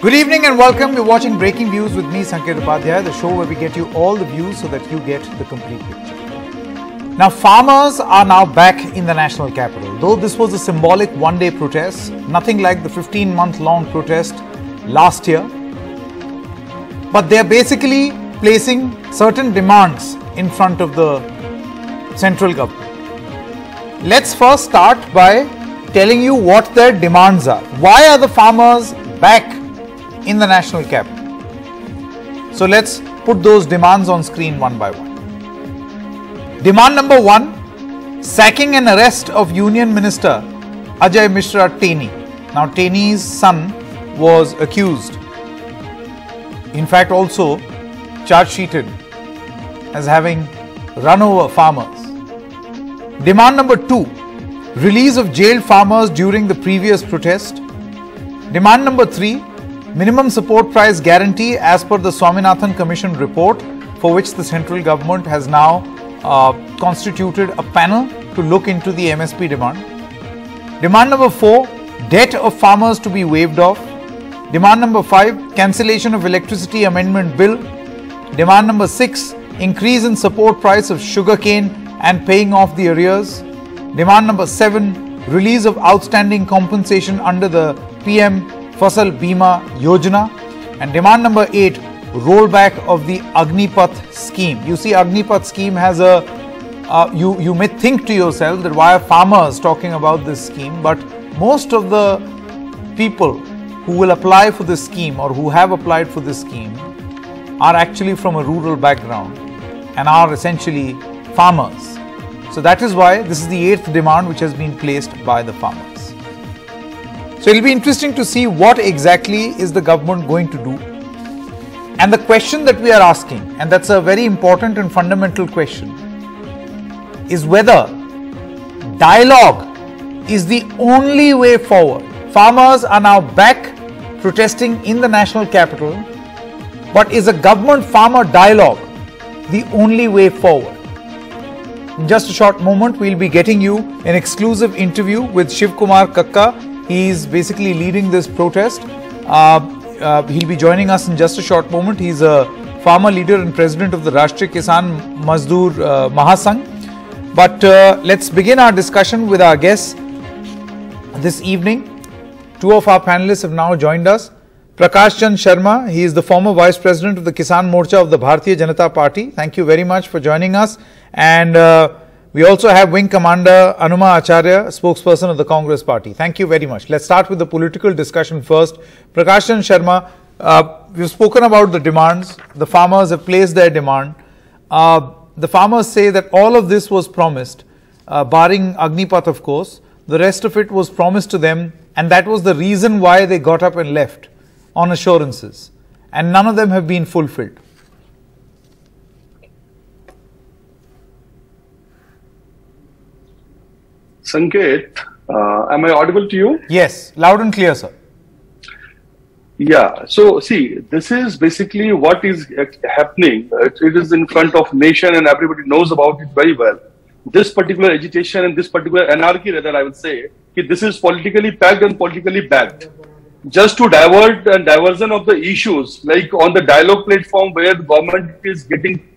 Good evening and welcome. You're watching Breaking Views with me, Sanket, Upadhyay, the show where we get you all the views so that you get the complete picture. Now, farmers are now back in the national capital. Though this was a symbolic one-day protest, nothing like the 15-month-long protest last year. But they are basically placing certain demands in front of the central government. Let's first start by telling you what their demands are. Why are the farmers back in the national capital? So let's put those demands on screen one by one. Demand number one, sacking and arrest of Union Minister Ajay Mishra Teni. Now Teni's son was accused, in fact also charge sheeted as having run over farmers. Demand number two, release of jailed farmers during the previous protest. Demand number three, minimum support price guarantee as per the Swaminathan Commission report, for which the central government has now constituted a panel to look into the MSP demand. Demand number four, debt of farmers to be waived off. Demand number five, cancellation of electricity amendment bill. Demand number six, increase in support price of sugarcane and paying off the arrears. Demand number seven, release of outstanding compensation under the PM Fasal Bima Yojana. And demand number eight, rollback of the Agnipath scheme. You see, Agnipath scheme has a, you may think to yourself that why are farmers talking about this scheme, but most of the people who will apply for this scheme or who have applied for this scheme are actually from a rural background and are essentially farmers. So that is why this is the eighth demand which has been placed by the farmers. So it will be interesting to see what exactly is the government going to do. And the question that we are asking, and that's a very important and fundamental question, is whether dialogue is the only way forward. Farmers are now back protesting in the national capital, but is a government-farmer dialogue the only way forward? In just a short moment, we'll be getting you an exclusive interview with Shiv Kumar Kakka. He is basically leading this protest. He'll be joining us in just a short moment. He's a farmer leader and president of the Rashtriya Kisan Mazdoor Mahasangh. But let's begin our discussion with our guests this evening. Two of our panelists have now joined us. Prakash Chand Sharma, he is the former Vice President of the Kisan Morcha of the Bharatiya Janata Party. Thank you very much for joining us. And we also have Wing Commander Anuma Acharya, spokesperson of the Congress Party. Thank you very much. Let's start with the political discussion first. Prakash Chand Sharma, we've spoken about the demands. The farmers have placed their demand. The farmers say that all of this was promised, barring Agnipath of course. The rest of it was promised to them, and that was the reason why they got up and left on assurances, and none of them have been fulfilled. Sanket, am I audible to you? Yes, loud and clear, sir. Yeah, so see, this is basically what is happening. It is in front of nation and everybody knows about it very well. This particular agitation and this particular anarchy, rather I would say, this is politically packed and politically backed. Just to divert and diversion of the issues, like on the dialogue platform where the government is getting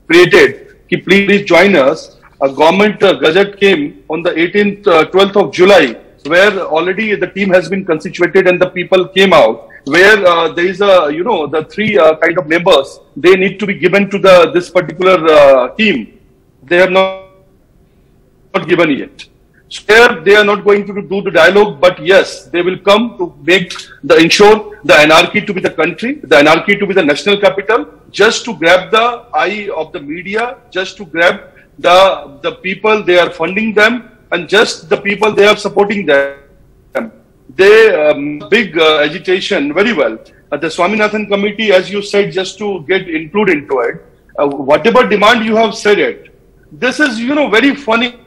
created, please join us. A government gazette came on the 12th of July, where already the team has been constituted and the people came out, where there is a, the three kind of members, they need to be given to this particular team. They have not given yet. So here they are not going to do the dialogue, but yes, they will come to ensure the anarchy to be the country, the anarchy to be the national capital, just to grab the eye of the media, just to grab the people they are funding them, and just the people they are supporting them. They big agitation very well. The Swaminathan committee, as you said, just to get included into it, whatever demand you have said it, this is very funny.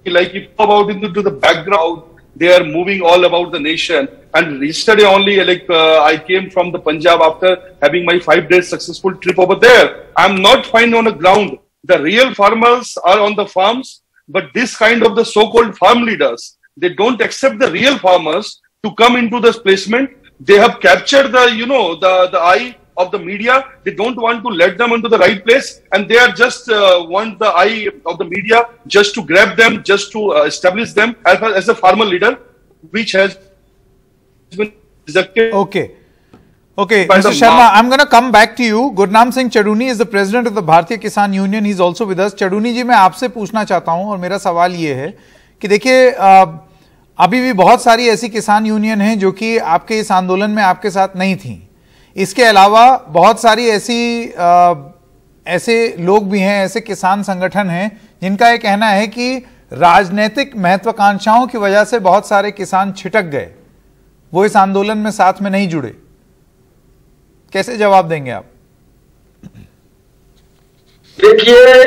Like if about into the background, they are moving all about the nation. And yesterday only, I came from the Punjab after having my 5 days successful trip over there. I'm not finding on the ground. The real farmers are on the farms, but this kind of the so-called farm leaders, they don't accept the real farmers to come into this placement. They have captured the, you know, the eye of the media. They don't want to let them into the right place, and they are just want the eye of the media just to grab them, just to establish them as a farmer leader, which has been rejected. Okay, Mr. Sharma, I'm going to come back to you. Gurnam Singh Chaduni is the president of the Bharatiya Kisan Union. He's also with us. Chaduni जी, मैं आपसे पूछना चाहता हूं और मेरा सवाल ये है कि देखिए अभी भी बहुत सारी ऐसी किसान यूनियन हैं जो कि आपके इस आंदोलन में आपके साथ नहीं थी। इसके अलावा बहुत सारी ऐसे लोग भी हैं, ऐसे किसान संगठन हैं जिनका ये कहना है कि राजनीतिक महत्वाकांक्षाओं की वजह से बहुत सारे किसान छिटक गए, वो इस आंदोलन में साथ में नहीं जुड़े। कैसे जवाब देंगे आप? देखिए,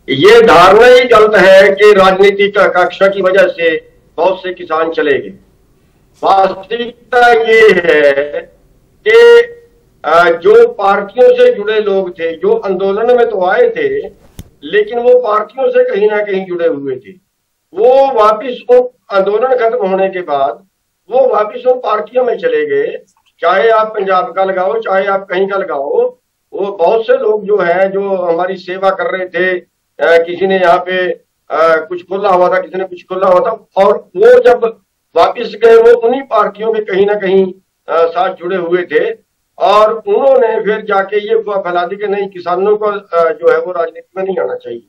ये धारणा ही गलत है कि राजनीतिक आकांक्षा की वजह से बहुत से किसान चले गए। वास्तविकता ये है कि जो पार्टियों से जुड़े लोग थे, जो आंदोलन में तो आए थे लेकिन वो पार्टियों से कहीं ना कहीं जुड़े हुए थे, वो वापिस आंदोलन खत्म होने के बाद वो वापिस उन पार्टियों में चले गए। चाहे आप पंजाब का लगाओ, चाहे आप कहीं का लगाओ, वो बहुत से लोग जो है, जो हमारी सेवा कर रहे थे, किसी ने यहाँ पे कुछ खोला हुआ था, किसी ने कुछ खोला हुआ था, और वो जब वापिस गए वो उन्हीं पार्टियों के कहीं ना कहीं साथ जुड़े हुए थे, और उन्होंने फिर जाके ये अफवाह फैला दी कि नहीं, किसानों को जो है वो राजनीति में नहीं आना चाहिए।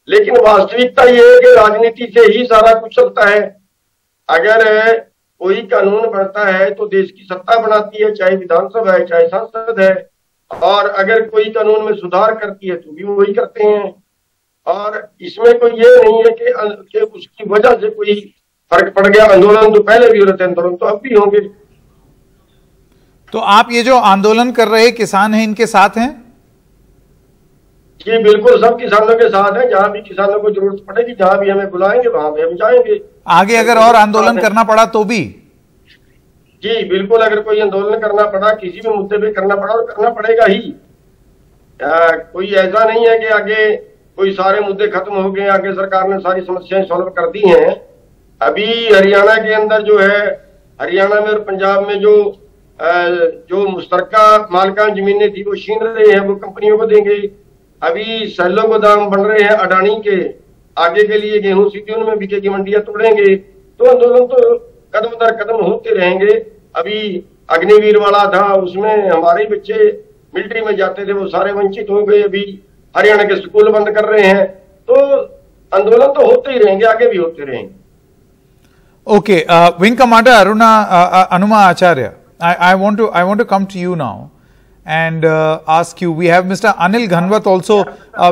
लेकिन वास्तविकता ये है कि राजनीति से ही सारा कुछ चलता है। अगर कोई कानून बनता है तो देश की सत्ता बनाती है, चाहे विधानसभा है, चाहे संसद है, और अगर कोई कानून में सुधार करती है तो भी वही करते हैं। और इसमें कोई ये नहीं है कि उसकी वजह से कोई फर्क पड़ गया। आंदोलन तो पहले भी हो रहे थे, आंदोलन तो अब भी होंगे। तो आप ये जो आंदोलन कर रहे किसान हैं, इनके साथ हैं? जी बिल्कुल, सब किसानों के साथ हैं। जहां भी किसानों को जरूरत पड़ेगी, जहां भी हमें बुलाएंगे वहां भी हम जाएंगे। आगे अगर और आंदोलन करना पड़ा तो भी? जी बिल्कुल, अगर कोई आंदोलन करना पड़ा, किसी भी मुद्दे पे करना पड़ा, और करना पड़ेगा ही। कोई ऐसा नहीं है कि आगे कोई सारे मुद्दे खत्म हो गए, आगे सरकार ने सारी समस्याएं सॉल्व कर दी हैं। अभी हरियाणा के अंदर जो है, हरियाणा में और पंजाब में जो मुश्तरका मालिकान जमीनें थी वो छीन रहे हैं, वो कंपनियों को देंगे। अभी सैलो गोदाम बन रहे हैं अडानी के, आगे के लिए गेहूं सीधे उनमें बिकेगी, मंडियां तोड़ेंगे। तो आंदोलन तो कदम दर कदम होते रहेंगे। अभी अग्निवीर वाला था, उसमें हमारे बच्चे मिलिट्री में जाते थे, वो सारे वंचित हो गए। अभी हरियाणा के स्कूल बंद कर रहे हैं। तो आंदोलन तो होते ही रहेंगे, आगे भी होते रहेंगे। Okay, Wing Commander Anuma Acharya, I want to come to you now and ask you. We have Mr. Anil Ghanwat also.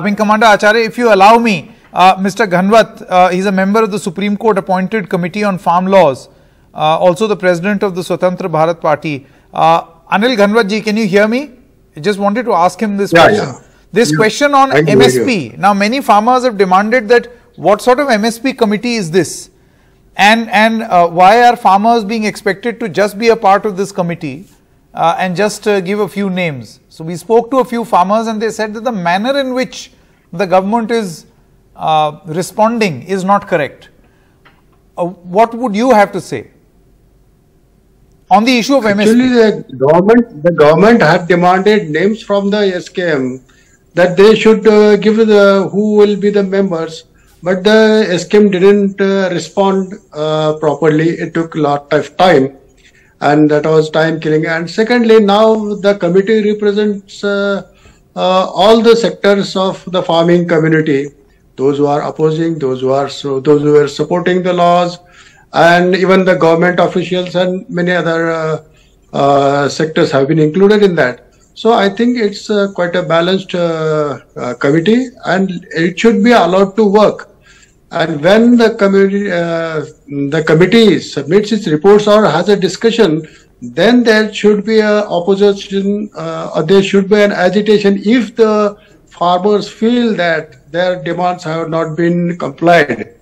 Wing Commander Acharya, if you allow me, Mr. Ghanwat, he's a member of the Supreme Court appointed Committee on Farm Laws, also the president of the Swatantra Bharat Party. Anil Ghanwat ji, can you hear me? I just wanted to ask him this question. Yeah. This question on MSP. Now, many farmers have demanded that what sort of MSP committee is this? And why are farmers being expected to just be a part of this committee and just give a few names? So we spoke to a few farmers and they said that the manner in which the government is responding is not correct. What would you have to say on the issue of MSP? Actually, the government had demanded names from the SKM that they should give who will be the members. But the SKM didn't respond properly. It took a lot of time, and that was time killing. And secondly, now the committee represents all the sectors of the farming community, those who are opposing, those who are supporting the laws, and even the government officials and many other sectors have been included in that. So I think it's quite a balanced committee, and it should be allowed to work. And when the committee submits its reports or has a discussion, then there should be a opposition, or there should be an agitation if the farmers feel that their demands have not been complied.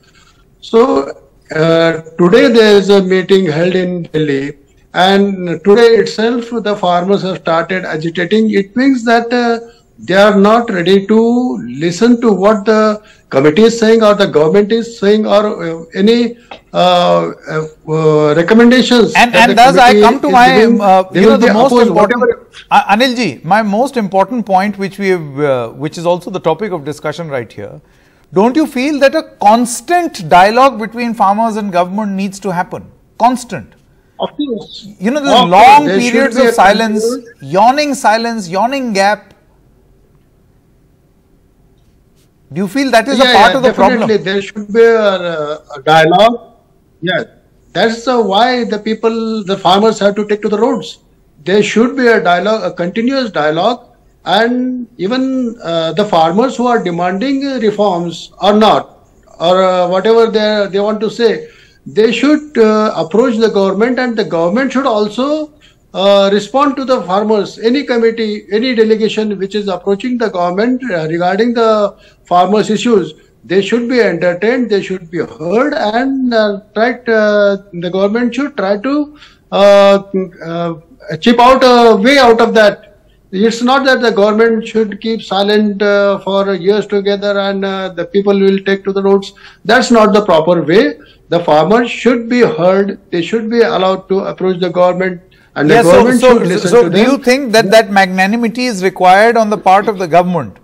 So today there is a meeting held in Delhi, and today itself the farmers have started agitating. It means that They are not ready to listen to what the committee is saying or the government is saying or any recommendations. And thus I come to my, the most important, Anil ji, my most important point, which we have, which is also the topic of discussion right here. Don't you feel that a constant dialogue between farmers and government needs to happen? Constant. Of course. There's long periods of silence, yawning gap. Do you feel that is a part of the problem? There should be a dialogue. Yes. That's why the farmers have to take to the roads. There should be a dialogue, a continuous dialogue. And even the farmers who are demanding reforms or not, or whatever they want to say, they should approach the government, and the government should also respond to the farmers. Any committee, any delegation which is approaching the government regarding the farmers' issues, they should be entertained, they should be heard, and the government should try to chip out a way out of that. It's not that the government should keep silent for years together and the people will take to the roads. That's not the proper way. The farmers should be heard. They should be allowed to approach the government, and the government should listen to them. So do you think that magnanimity is required on the part of the government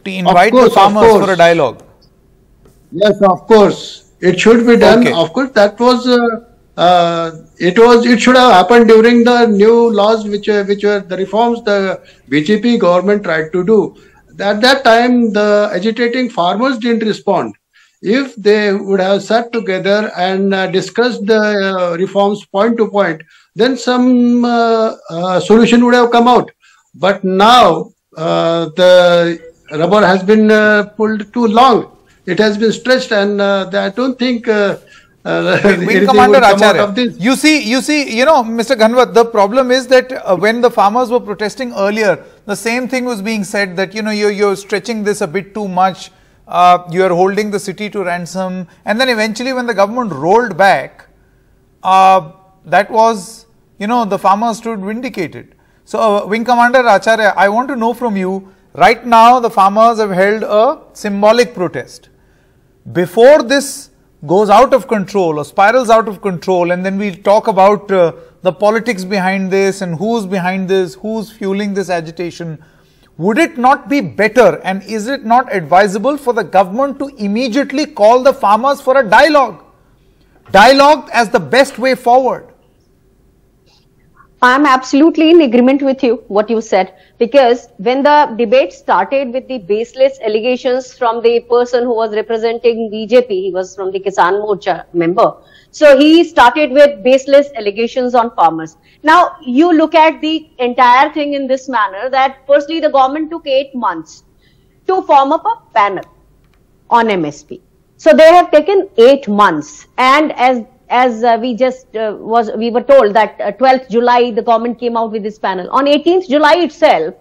to invite the farmers for a dialogue? Yes, of course. It should be done. Okay. Of course, that was... it should have happened during the new laws which were the reforms the BJP government tried to do. At that time, the agitating farmers didn't respond. If they would have sat together and discussed the reforms point to point, then some solution would have come out. But now the rubber has been pulled too long. It has been stretched, and I don't think Wing Commander Acharya, you see, Mr. Ghanwat, the problem is that when the farmers were protesting earlier, the same thing was being said that, you're stretching this a bit too much, you're holding the city to ransom. And then eventually when the government rolled back, that was, the farmers stood vindicated. So, Wing Commander Acharya, I want to know from you, right now the farmers have held a symbolic protest. Before this goes out of control or spirals out of control, and then we'll talk about the politics behind this and who's behind this, who's fueling this agitation. Would it not be better, and is it not advisable for the government to immediately call the farmers for a dialogue? Dialogue as the best way forward. I'm absolutely in agreement with you, what you said, because when the debate started with the baseless allegations from the person who was representing BJP, he was from the Kisan Morcha member. So he started with baseless allegations on farmers. Now you look at the entire thing in this manner that firstly the government took 8 months to form up a panel on MSP. So they have taken 8 months, and as we were told that 12th July the government came out with this panel. On 18th July itself,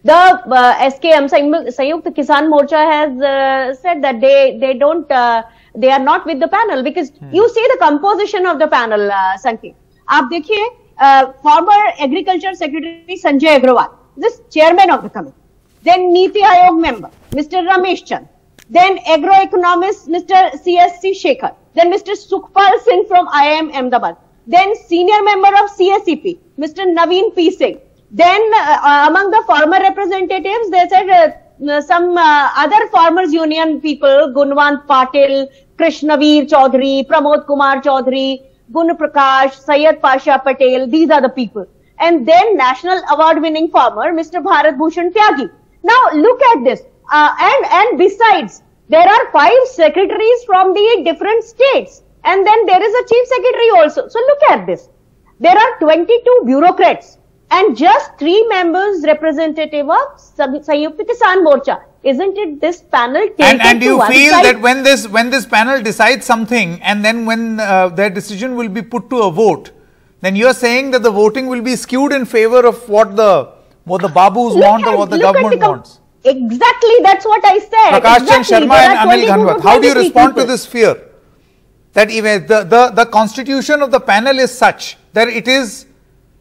the SKM, Sanyukta Kisan Morcha has said that they are not with the panel, because you see the composition of the panel, Sanket. आप देखिए, former Agriculture Secretary Sanjay Agrawal, this chairman of the committee. Then Niti Aayog member, Mr. Ramesh Chand. Then agroeconomist, Mr. C.S.C. Shekhar. Then Mr. Sukhpal Singh from IIM Ahmedabad. Then senior member of CSEP, Mr. Naveen P. Singh. Then among the farmer representatives, they said some other farmers union people, Gunwant Patil, Krishnaveer Chaudhary, Pramod Kumar Chaudhary, Gun Prakash, Syed Pasha Patel. These are the people. And then national award winning farmer, Mr. Bharat Bhushan Tyagi. Now look at this. And besides, there are 5 secretaries from the different states, and then there is a chief secretary also. So look at this. There are 22 bureaucrats and just 3 members representative of Sanyukta Kisan Morcha. Isn't it this panel taken and do you to feel one that when this panel decides something, and then when their decision will be put to a vote, then you are saying that the voting will be skewed in favor of what the Babus want or what the government wants? Exactly, that's what I said. Prakash Chand Sharma and Anil Ghanwat, how do you respond to this fear? That even the constitution of the panel is such that it is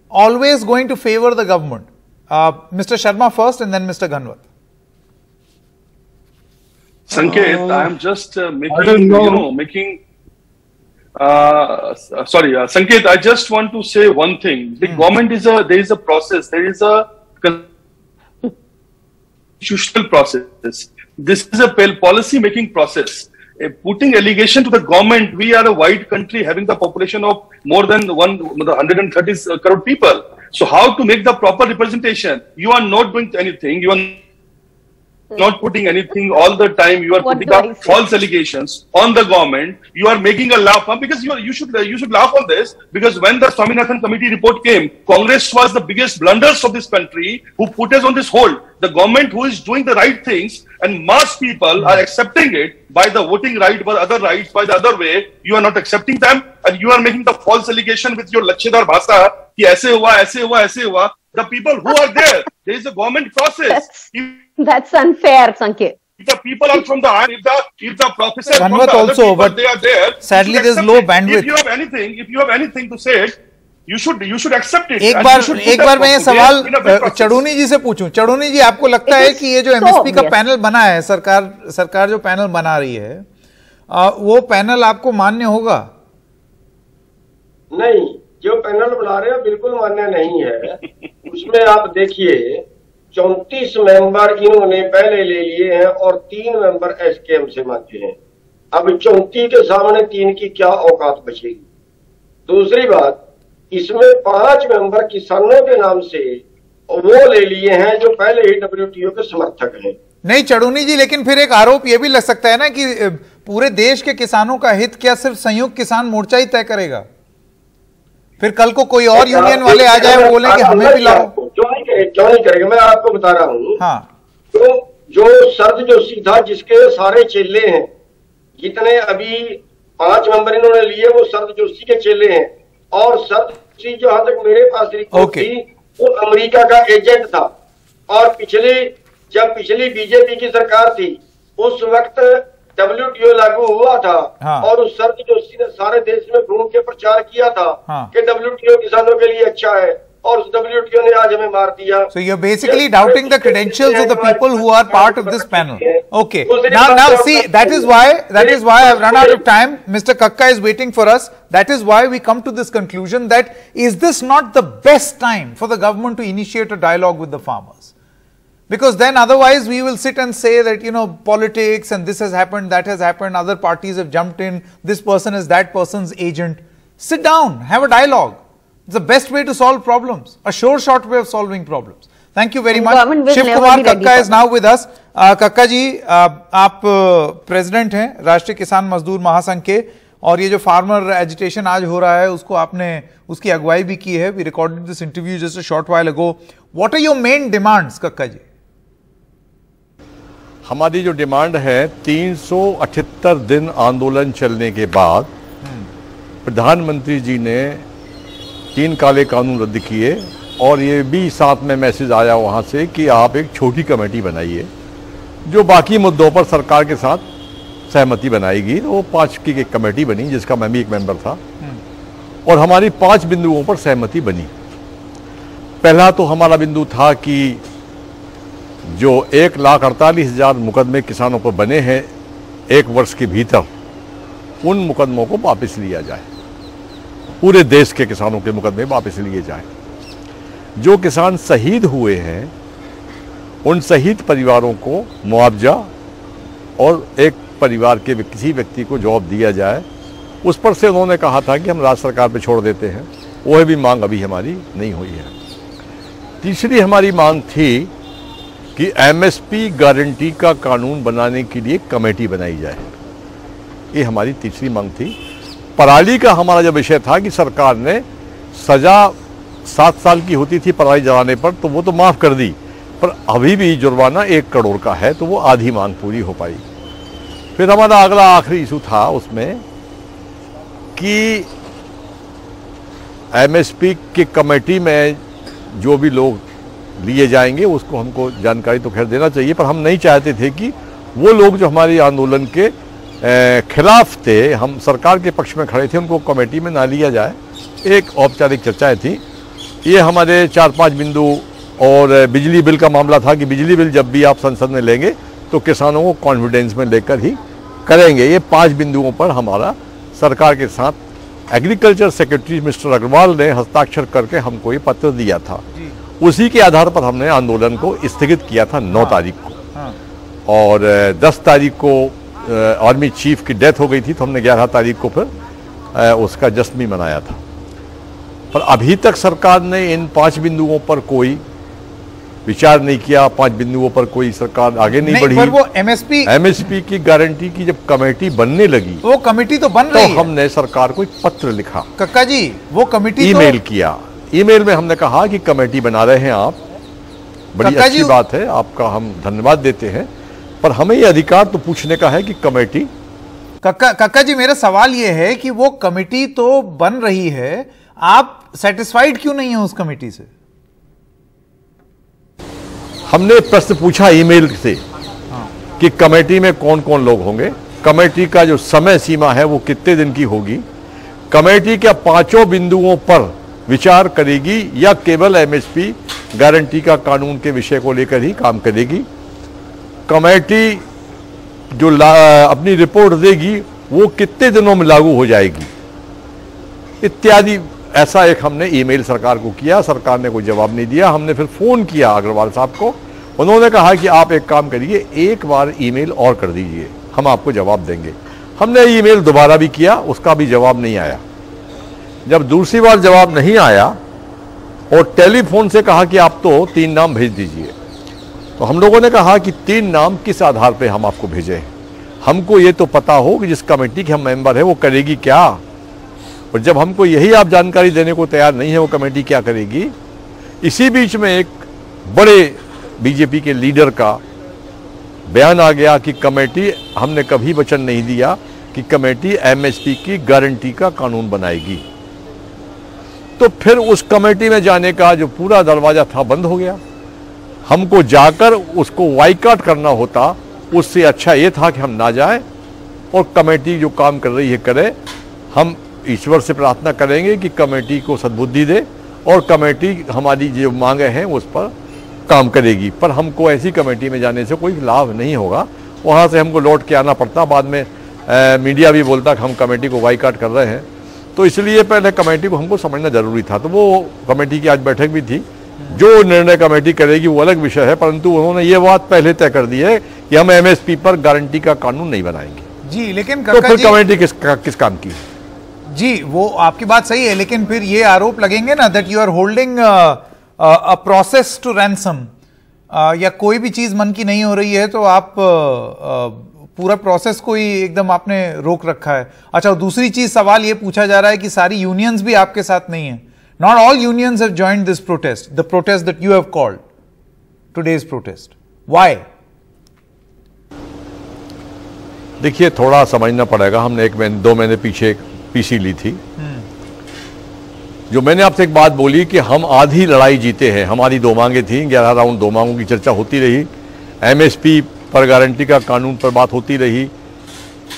always going to favor the government. Mr. Sharma first and then Mr. Ghanwat. Sanket, I am just Sanket, I just want to say one thing. The government there is a process, there is a constitutional process. This is a policy making process. Putting allegation to the government, we are a wide country having the population of more than 130 crore people. So how to make the proper representation? You are not doing anything. You are not putting anything all the time. You are putting up false allegations on the government. You are making a laugh because you should laugh on this, because when the Swaminathan committee report came, Congress was the biggest blunders of this country who put us on this hold. The government who is doing the right things and mass people are accepting it by the voting right, by other rights, by the other way. You are not accepting them and you are making the false allegation with your Lachedar Bhasa ki aise hua, aise hua, aise hua. The people who are there is a government process. That's unfair, Sanket. If the people are from the if the professor from Ghanwat the other also, people, but they are there. Sadly, there is low bandwidth. If you have anything to say, you should accept it. एक बार मैं ये सवाल चढ़ूनी जी से पूछूं. चढ़ूनी जी, आपको लगता है कि ये जो एमएसपी का पैनल बना है, सरकार जो पैनल बना रही है, वो पैनल आपको मान्य होगा? नहीं, जो पैनल बना रहे हैं बिल्कुल मान्य नहीं है. उसमें आप देखिए 34 मेंबर इन्होंने पहले ले लिए हैं और 3 मेंबर एसकेएम से मांगे हैं. अब 34 के सामने 3 की क्या औकात बचेगी? दूसरी बात, इसमें 5 मेंबर किसानों के नाम से वो ले लिए हैं जो पहले ही डब्ल्यूटीओ के समर्थक हैं. नहीं चढ़ूनी जी, लेकिन फिर एक आरोप ये भी लग सकता है ना कि पूरे देश के किसानों का हित क्या सिर्फ संयुक्त किसान मोर्चा ही तय करेगा? फिर कल को कोई और यूनियन वाले आ जाए, वो बोले कि हमें भी लाओ. क्यों नहीं करेगा? मैं आपको बता रहा हूँ. हाँ, तो जो शरद जोशी था, जिसके सारे चेले हैं, जितने अभी 5 मेंबर इन्होंने लिए, वो शरद जोशी के चेले हैं. और शरद जोशी जहां तक मेरे पास रिपोर्ट थी, वो अमेरिका का एजेंट था. और जब पिछली बीजेपी की सरकार थी, उस वक्त डब्ल्यूटीओ लागू हुआ था. हाँ. और उस शरद जोशी ने सारे देश में घूम के प्रचार किया था. हाँ. कि डब्ल्यूटीओ किसानों के लिए अच्छा है, और उस WTO ने आज हमें मार दिया. So you're basically doubting the credentials of the people who are part of this panel. Okay. Now see, that is why I've run out of time. Mr. Kakka is waiting for us. That is why we come to this conclusion that is this not the best time for the government to initiate a dialogue with the farmers? Because then otherwise we will sit and say that, politics and this has happened, that has happened, other parties have jumped in, this person is that person's agent. Sit down, have a dialogue. It's the best way to solve problems, a sure short way of solving problems. Thank you very much. Shiv Kumar Kakka is now with us. Kakka ji, आप president हैं राष्ट्रीय किसान मजदूर महासंघ के, और ये जो फार्मर एजिटेशन आज हो रहा है उसको आपने उसकी अगुवाई भी की है. We recorded this interview just a short while ago. What are your main demands Kakka ji? हमारी जो डिमांड है, 378 दिन आंदोलन चलने के बाद प्रधानमंत्री जी ने 3 काले कानून रद्द किए, और ये भी साथ में मैसेज आया वहाँ से कि आप एक छोटी कमेटी बनाइए जो बाकी मुद्दों पर सरकार के साथ सहमति बनाएगी. तो वो 5 की एक कमेटी बनी, जिसका मैं भी एक मेंबर था, और हमारी 5 बिंदुओं पर सहमति बनी. पहला तो हमारा बिंदु था कि जो 1,48,000 मुकदमे किसानों पर बने हैं 1 वर्ष के भीतर, उन मुकदमों को वापस लिया जाए. पूरे देश के किसानों के मुकदमे वापस लिए जाएं. जो किसान शहीद हुए हैं, उन शहीद परिवारों को मुआवजा और एक परिवार के किसी व्यक्ति को जॉब दिया जाए. उस पर से उन्होंने कहा था कि हम राज्य सरकार पे छोड़ देते हैं. वह भी मांग अभी हमारी नहीं हुई है. तीसरी हमारी मांग थी कि एमएसपी गारंटी का कानून बनाने के लिए कमेटी बनाई जाए. ये हमारी तीसरी मांग थी. पराली का हमारा जो विषय था कि सरकार ने सजा 7 साल की होती थी पराली जलाने पर, तो वो तो माफ़ कर दी, पर अभी भी जुर्माना 1 करोड़ का है, तो वो आधी मांग पूरी हो पाई. फिर हमारा अगला आखिरी इशू था उसमें कि एमएसपी की कमेटी में जो भी लोग लिए जाएंगे उसको हमको जानकारी तो खैर देना चाहिए, पर हम नहीं चाहते थे कि वो लोग जो हमारे आंदोलन के खिलाफ थे, हम सरकार के पक्ष में खड़े थे, उनको कमेटी में ना लिया जाए. एक औपचारिक चर्चाएं थी. ये हमारे 4-5 बिंदु और बिजली बिल का मामला था कि बिजली बिल जब भी आप संसद में लेंगे तो किसानों को कॉन्फिडेंस में लेकर ही करेंगे। ये 5 बिंदुओं पर हमारा सरकार के साथ एग्रीकल्चर सेक्रेटरी मिस्टर अग्रवाल ने हस्ताक्षर करके हमको ये पत्र दिया था। उसी के आधार पर हमने आंदोलन को स्थगित किया था 9 तारीख को, और 10 तारीख को आर्मी चीफ की डेथ हो गई थी, तो हमने 11 तारीख को फिर उसका जश्न भी मनाया था। पर अभी तक सरकार ने इन 5 बिंदुओं पर कोई विचार नहीं किया, 5 बिंदुओं पर कोई सरकार आगे नहीं बढ़ी। पर वो एमएसपी की गारंटी की जब कमेटी बनने लगी, वो कमेटी तो बन रही है, तो हमने सरकार को एक पत्र लिखा, कक्का जी, वो कमेटी ईमेल किया। ईमेल में हमने कहा कि कमेटी बना रहे हैं आप, बड़ी अच्छी बात है, आपका हम धन्यवाद देते हैं, पर हमें ये अधिकार तो पूछने का है कि कमेटी। कक्का जी, मेरा सवाल ये है कि वो कमेटी तो बन रही है, आप सेटिस्फाइड क्यों नहीं है उस कमेटी से? हमने प्रश्न पूछा ईमेल से कि कमेटी में कौन कौन लोग होंगे, कमेटी का जो समय सीमा है वो कितने दिन की होगी, कमेटी क्या 5 बिंदुओं पर विचार करेगी या केवल एमएसपी गारंटी का कानून के विषय को लेकर ही काम करेगी, कमेटी जो अपनी रिपोर्ट देगी वो कितने दिनों में लागू हो जाएगी, इत्यादि। ऐसा एक हमने ईमेल सरकार को किया, सरकार ने कोई जवाब नहीं दिया। हमने फिर फोन किया अग्रवाल साहब को, उन्होंने कहा कि आप एक काम करिए, एक बार ईमेल और कर दीजिए, हम आपको जवाब देंगे। हमने ईमेल दोबारा भी किया, उसका भी जवाब नहीं आया। जब दूसरी बार जवाब नहीं आया और टेलीफोन से कहा कि आप तो 3 नाम भेज दीजिए, तो हम लोगों ने कहा कि 3 नाम किस आधार पर हम आपको भेजें, हमको ये तो पता हो कि जिस कमेटी के हम मेंबर है वो करेगी क्या। और जब हमको यही आप जानकारी देने को तैयार नहीं है वो कमेटी क्या करेगी। इसी बीच में एक बड़े बीजेपी के लीडर का बयान आ गया कि कमेटी, हमने कभी वचन नहीं दिया कि कमेटी एमएसपी की गारंटी का कानून बनाएगी। तो फिर उस कमेटी में जाने का जो पूरा दरवाजा था बंद हो गया। हमको जाकर उसको बायकॉट करना होता, उससे अच्छा ये था कि हम ना जाएं और कमेटी जो काम कर रही है करे। हम ईश्वर से प्रार्थना करेंगे कि कमेटी को सद्बुद्धि दे और कमेटी हमारी जो मांगे हैं उस पर काम करेगी, पर हमको ऐसी कमेटी में जाने से कोई लाभ नहीं होगा। वहाँ से हमको लौट के आना पड़ता, बाद में मीडिया भी बोलता कि हम कमेटी को बायकॉट कर रहे हैं। तो इसलिए पहले कमेटी को हमको समझना जरूरी था। तो वो कमेटी की आज बैठक भी थी, जो निर्णय कमेटी करेगी वो अलग विषय है, परंतु उन्होंने ये बात पहले तय कर दी है कि हम एमएसपी पर गारंटी का कानून नहीं बनाएंगे। जी, लेकिन तो फिर कमेटी किस काम की? जी, वो आपकी बात सही है, लेकिन फिर ये आरोप लगेंगे ना that you are holding a process to ransom, या कोई भी चीज मन की नहीं हो रही है तो आप पूरा प्रोसेस को ही एकदम आपने रोक रखा है। अच्छा, दूसरी चीज सवाल ये पूछा जा रहा है कि सारी यूनियंस भी आपके साथ नहीं है। Not all unions have joined this protest, the protest that you have called today's protest, why? देखिए, थोड़ा समझना पड़ेगा। हमने 2 महीने पीछे पीसी ली थी, जो मैंने आपसे एक बात बोली कि हम आधी लड़ाई जीते हैं। हमारी 2 मांगे थी, 11 राउंड 2 मांगों की चर्चा होती रही, एमएसपी पर गारंटी का कानून पर बात होती रही,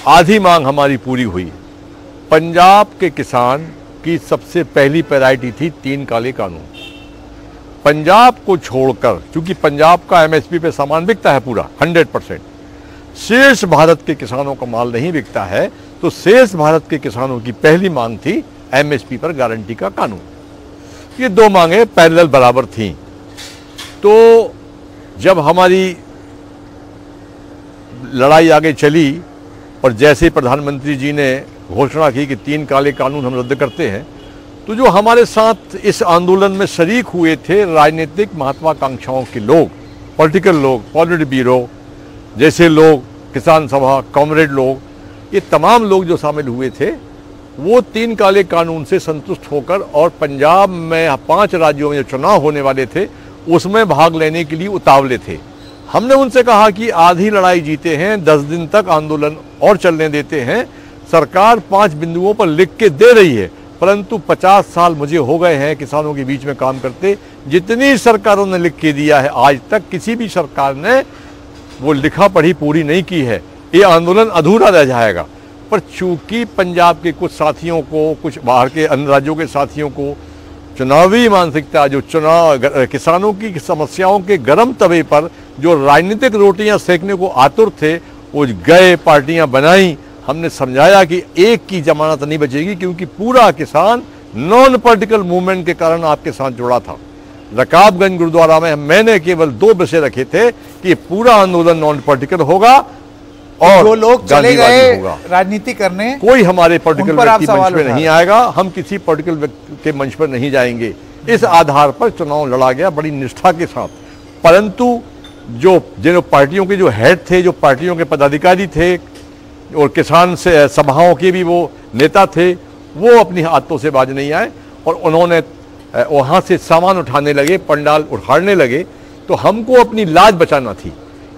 आधी मांग हमारी पूरी हुई। पंजाब के किसान की सबसे पहली प्रायोरिटी थी 3 काले कानून। पंजाब को छोड़कर, क्योंकि पंजाब का एमएसपी पे सामान बिकता है पूरा 100%, शेष भारत के किसानों का माल नहीं बिकता है, तो शेष भारत के किसानों की पहली मांग थी एमएसपी पर गारंटी का कानून। ये 2 मांगे पैरेलल बराबर थीं। तो जब हमारी लड़ाई आगे चली और जैसे प्रधानमंत्री जी ने घोषणा की कि 3 काले कानून हम रद्द करते हैं, तो जो हमारे साथ इस आंदोलन में शरीक हुए थे राजनीतिक महत्वाकांक्षाओं के लोग, पॉलिटिकल लोग, पॉलिट ब्यूरो जैसे लोग, किसान सभा, कॉमरेड लोग, ये तमाम लोग जो शामिल हुए थे, वो 3 काले कानून से संतुष्ट होकर और पंजाब में 5 राज्यों में जो चुनाव होने वाले थे उसमें भाग लेने के लिए उतावले थे। हमने उनसे कहा कि आधी लड़ाई जीते हैं, 10 दिन तक आंदोलन और चलने देते हैं, सरकार 5 बिंदुओं पर लिख के दे रही है, परंतु 50 साल मुझे हो गए हैं किसानों के बीच में काम करते, जितनी सरकारों ने लिख के दिया है आज तक किसी भी सरकार ने वो लिखा पढ़ी पूरी नहीं की है। ये आंदोलन अधूरा रह जाएगा। पर चूंकि पंजाब के कुछ साथियों को, कुछ बाहर के अन्य राज्यों के साथियों को चुनावी मानसिकता, जो किसानों की समस्याओं के गर्म तवे पर जो राजनीतिक रोटियां सेकने को आतुर थे, वो गए, पार्टियां बनाई। हमने समझाया कि एक की जमानत नहीं बचेगी, क्योंकि पूरा किसान नॉन पॉलिटिकल मूवमेंट के कारण आपके साथ जुड़ा था। रकाबगंज गुरुद्वारा में मैंने केवल 2 विषय रखे थे कि पूरा आंदोलन नॉन पॉलिटिकल होगा और जो लोग चले गए राजनीति करने, कोई हमारे पॉलिटिकल व्यक्ति मंच पर नहीं आएगा, हम किसी पॉलिटिकल व्यक्ति के मंच पर नहीं जाएंगे। इस आधार पर चुनाव लड़ा गया बड़ी निष्ठा के साथ। परंतु जिन पार्टियों के जो हेड थे, जो पार्टियों के पदाधिकारी थे और किसान से सभाओं के भी वो नेता थे, वो अपनी हाथों से बाज नहीं आए और उन्होंने वहाँ से सामान उठाने लगे, पंडाल उखाड़ने लगे। तो हमको अपनी लाज बचाना थी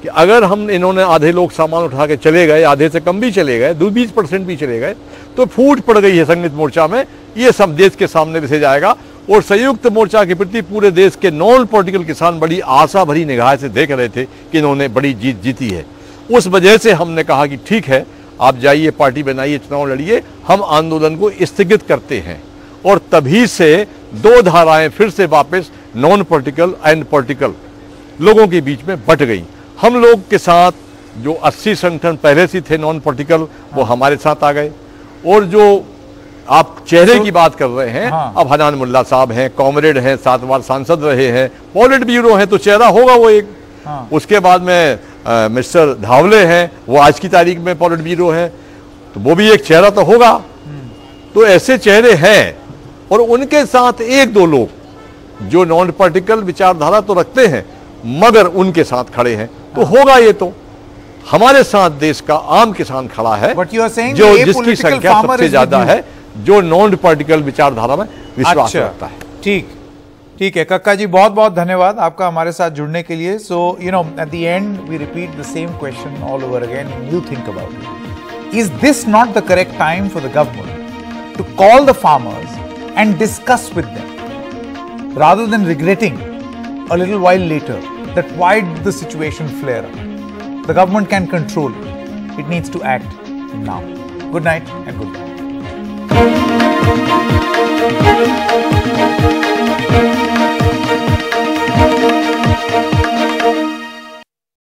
कि अगर इन्होंने आधे लोग सामान उठा के चले गए, आधे से कम भी चले गए, 20% भी चले गए, तो फूट पड़ गई है संयुक्त मोर्चा में। ये सब देश के सामने विषय जाएगा और संयुक्त मोर्चा के प्रति पूरे देश के नॉन पॉलिटिकल किसान बड़ी आशा भरी निगाह से देख रहे थे कि इन्होंने बड़ी जीत जीती है। उस वजह से हमने कहा कि ठीक है, आप जाइए, पार्टी बनाइए, चुनाव लड़िए, हम आंदोलन को स्थगित करते हैं। और तभी से 2 धाराएं फिर से वापस नॉन पॉलिटिकल एंड पॉलिटिकल लोगों के बीच में बट गई। हम लोग के साथ जो 80 संगठन पहले से थे नॉन पॉलिटिकल, वो हमारे साथ आ गए। और जो आप चेहरे की बात कर रहे हैं, अब हनान मुल्ला साहब हैं, कॉमरेड हैं, 7 बार सांसद रहे हैं, पॉलिट ब्यूरो हैं, तो चेहरा होगा वो एक। उसके बाद में मिस्टर धावले हैं, वो आज की तारीख में पॉलिट ब्यूरो हैं, तो वो भी एक चेहरा तो होगा। तो ऐसे चेहरे हैं और उनके साथ 1-2 लोग जो नॉन पॉलिटिकल विचारधारा तो रखते हैं मगर उनके साथ खड़े हैं, तो होगा। ये तो हमारे साथ देश का आम किसान खड़ा है, जो जिसकी संख्या सबसे ज्यादा है, जो नॉन पॉलिटिकल विचारधारा में विश्वास रखता है। ठीक है कक्का जी, बहुत बहुत धन्यवाद आपका हमारे साथ जुड़ने के लिए। So you know, at the end we repeat the same question all over again, you think about it. Is this not the correct time for the government to call the farmers and discuss with them rather than regretting a little while later that why did the situation flare up? The government can control it. It needs to act now. Good night and good night.